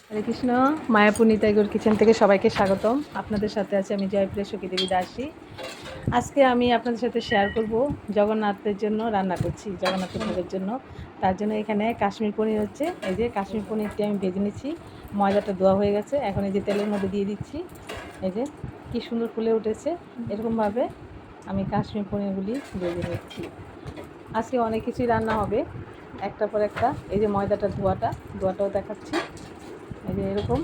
হরে Krishna. Mayapur নিতাইগড় kitchen থেকে সবাইকে স্বাগতম। আপনাদের সাথে আছে আমি জয়প্রিয়া সখী দেবী দাসী। আজকে আমি আপনাদের সাথে শেয়ার করব জগন্নাথের জন্য রান্না করছি, জগন্নাথের ভোগের জন্য। তার জন্য এখানে কাশ্মীর পনির হচ্ছে। এই যে কাশ্মীর পনিরটি আমি ভেজে নিচ্ছি, ময়দাটা ধোয়া হয়ে গেছে। এখন এই যে তেলের মধ্যে দিয়ে দিচ্ছি। এই যে কী সুন্দর ফুলে উঠেছে। এরকমভাবে আমি কাশ্মীর পনিরগুলি ভেজে নিচ্ছি। আজকে অনেক কিছুই রান্না হবে, একটার পর একটা। এই যে ময়দাটা ধোয়াটাও দেখাচ্ছি। এই যে এরকম,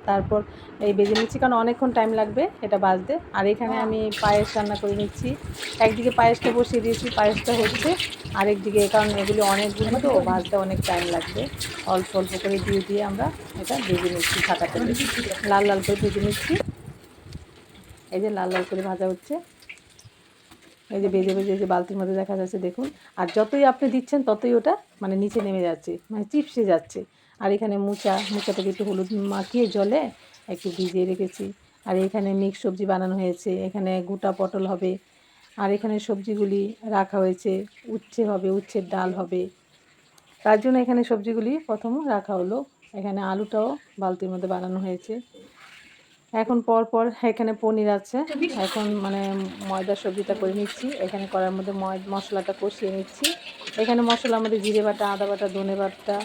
তারপর এই ভেজে নিচ্ছি কারণ অনেকক্ষণ টাইম লাগবে এটা ভাজতে। আর এখানে আমি পায়েস রান্না করে নিচ্ছি। একদিকে পায়েসটা বসিয়ে দিয়েছি, পায়েসটা হচ্ছে। আরেকদিকে, কারণ এগুলি অনেকগুলি তো ভাজতে অনেক টাইম লাগবে, অল্প অল্প করে দিয়ে দিয়ে আমরা এটা ভেজে নিচ্ছি। সাদা তেলে লাল লাল করে ভেজে নিচ্ছি। এই যে লাল লাল করে ভাজা হচ্ছে। এই যে ভেজে ভেজে যে বালতির মধ্যে দেখা যাচ্ছে, দেখুন। আর যতই আপনি দিচ্ছেন ততই ওটা মানে নিচে নেমে যাচ্ছে, মানে চিপসে যাচ্ছে। আর এখানে মোচাটাকে একটু হলুদ মাখিয়ে জলে একটু ভিজিয়ে রেখেছি। আর এখানে মিক্স সবজি বানানো হয়েছে, এখানে গোটা পটল হবে। আর এখানে সবজিগুলি রাখা হয়েছে, উচ্ছে হবে, উচ্ছের ডাল হবে। তার জন্য এখানে সবজিগুলি প্রথম রাখা হলো। এখানে আলুটাও বালতির মধ্যে বানানো হয়েছে। এখন পর এখানে পনির আছে। এখন মানে ময়দার সবজিটা করে নিচ্ছি। এখানে কড়ার মধ্যে মশলাটা কষিয়ে নিচ্ছি। এখানে মশলার মধ্যে জিরে বাটা, আদা বাটা, ধনে বাটা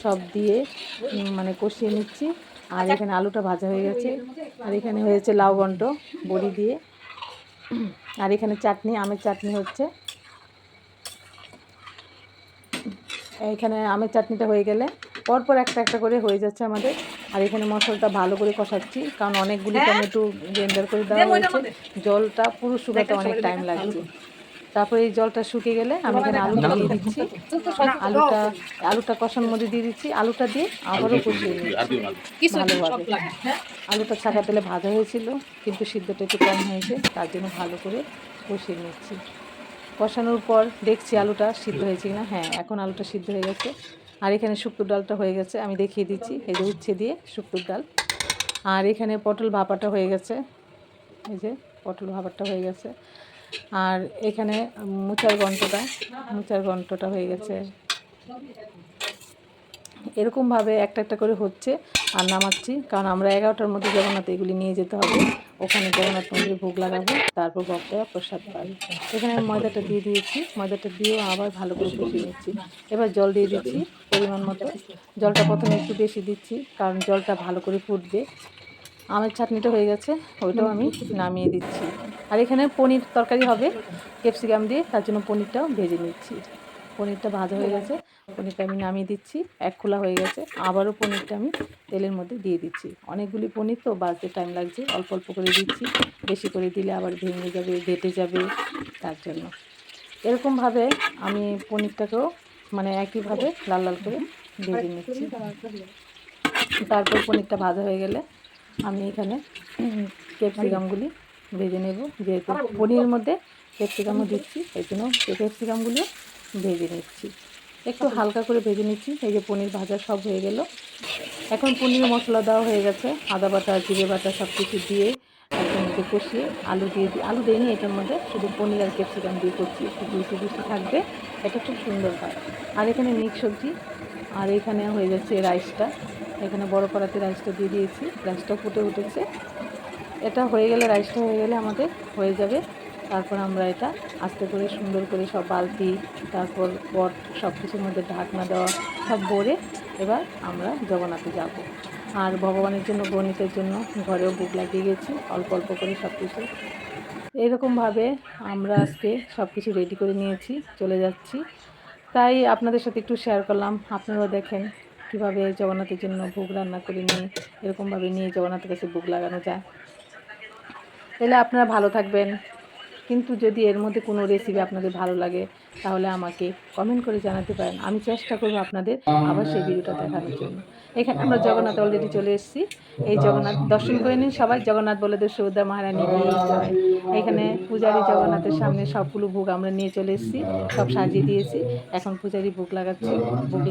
সব দিয়ে মানে কষিয়ে নিচ্ছি। আর এখানে আলুটা ভাজা হয়ে গেছে। আর এখানে হয়েছে লাউ ঘন্ট বড়ি দিয়ে। আর এখানে চাটনি, আমের চাটনি হচ্ছে। এইখানে আমের চাটনিটা হয়ে গেলে পরপর একটা একটা করে হয়ে যাচ্ছে আমাদের। আর এখানে মশলাটা ভালো করে কষাচ্ছি, কারণ অনেকগুলি টমেটো গ্রাইন্ডার করে দেওয়া হয়েছে। জলটা পুরো শুকাতে অনেক টাইম লাগছে। তারপরে এই জলটা শুকিয়ে গেলে আমি এখানে আলুটা দিয়ে দিচ্ছি। আলুটা কষানোর মধ্যে দিয়ে দিচ্ছি। আলুটা দিয়ে আবারও কষিয়ে নিচ্ছি ভালোভাবে। আলুটা ছাকা তেলে ভাজা হয়েছিল, কিন্তু সিদ্ধটা একটু কম হয়েছে, তার জন্য ভালো করে কষিয়ে নিচ্ছি। কষানোর পর দেখছি আলুটা সিদ্ধ হয়েছে কিনা। হ্যাঁ, এখন আলুটা সিদ্ধ হয়ে গেছে। আর এখানে শুক্তোর ডালটা হয়ে গেছে, আমি দেখিয়ে দিচ্ছি। এই যে উচ্ছে দিয়ে শুক্তোর ডাল। আর এখানে পটল ভাপাটা হয়ে গেছে। এই যে পটল ভাপাটা হয়ে গেছে। আর এখানে মোচার ঘন্টটা হয়ে গেছে। এরকমভাবে একটা একটা করে হচ্ছে আর নামাচ্ছি, কারণ আমরা 11টার মধ্যে জগন্নাথ এগুলি নিয়ে যেতে হবে। ওখানে জগন্নাথ মন্দিরে ভোগ লাগাবো, তারপর ভক্তরা প্রসাদ পাবে। এখানে আমি ময়দাটা দিয়ে দিয়েছি। ময়দাটা দিয়েও আবার ভালো করে কষিয়ে নিচ্ছি। এবার জল দিয়ে দিচ্ছি পরিমাণ মতো। জলটা প্রথমে একটু বেশি দিচ্ছি, কারণ জলটা ভালো করে ফুটবে। আমের চাটনিটা হয়ে গেছে, ওইটাও আমি নামিয়ে দিচ্ছি। আর এখানে পনির তরকারি হবে ক্যাপসিকাম দিয়ে, তার জন্য পনিরটাও ভেজে নিচ্ছি। পনিরটা ভাজা হয়ে গেছে, পনিরটা আমি নামিয়ে দিচ্ছি। এক খোলা হয়ে গেছে, আবারও পনিরটা আমি তেলের মধ্যে দিয়ে দিচ্ছি। অনেকগুলি পনির তো বাজতে টাইম লাগছে, অল্প অল্প করে দিচ্ছি। বেশি করে দিলে আবার ভেঙে যাবে, ঘেটে যাবে, তার জন্য এরকমভাবে আমি পনিরটাকেও মানে একইভাবে লাল লাল করে ভেজে নিচ্ছি। তারপর পনিরটা ভাজা হয়ে গেলে আমি এখানে ক্যাপসিকামগুলি ভেজে নেব। যেহেতু পনিরের মধ্যে ক্যাপসিকামও দিচ্ছি, এই জন্য ক্যাপসিকামগুলিও ভেজে নিচ্ছি। একটু হালকা করে ভেজে নিচ্ছি। এই যে পনির ভাজা সব হয়ে গেল। এখন পনিরের মশলা দেওয়া হয়ে গেছে, আদা বাটা, জিরে বাটা সব কিছু দিয়ে এটার মধ্যে কষিয়ে আলু দিয়ে দিই। আলু দিইনি এটার মধ্যে, শুধু পনির আর ক্যাপসিকাম দিয়ে করছি। একটু জুসি জুসি থাকবে, এটা খুব সুন্দর হয়। আর এখানে মিক্স সবজি। আর এখানে হয়ে যাচ্ছে রাইসটা। এখানে বড় কড়াতে রাইসটা দিয়ে দিয়েছি, রাইসটা ফুটে উঠেছে। এটা হয়ে গেলে, রাইসটা হয়ে গেলে আমাদের হয়ে যাবে। তারপর আমরা এটা আস্তে করে সুন্দর করে সব বালতি, তারপর পট সব কিছুর মধ্যে ঢাকনা দেওয়া সব ভরে এবার আমরা জগন্নাথে যাব। আর ভগবানের জন্য, গণিতের জন্য ঘরেও ভোগ লাগিয়ে গেছি অল্প অল্প করে সব কিছু। এরকমভাবে আমরা আজকে সব কিছু রেডি করে নিয়েছি, চলে যাচ্ছি। তাই আপনাদের সাথে একটু শেয়ার করলাম। আপনারাও দেখেন কীভাবে জগন্নাথের জন্য ভোগ রান্না করে নিয়ে এরকমভাবে নিয়ে জগন্নাথের কাছে ভোগ লাগানো যায়। তাহলে আপনারা ভালো থাকবেন। কিন্তু যদি এর মধ্যে কোনো রেসিপি আপনাদের ভালো লাগে তাহলে আমাকে কমেন্ট করে জানাতে পারেন। আমি চেষ্টা করব আপনাদের আবার সেই ভিডিওটা দেখানোর জন্য। এখানে আমরা জগন্নাথ অলরেডি চলে এসেছি। এই জগন্নাথ দর্শন করে নিন সবাই। জগন্নাথ বলদেব সুভদ্রা মহারানী কি জয়। এখানে পূজারী জগন্নাথের সামনে সবগুলো ভোগ আমরা নিয়ে চলে এসেছি, সব সাজিয়ে দিয়েছি। এখন পূজারী ভোগ লাগাচ্ছে। ভোগ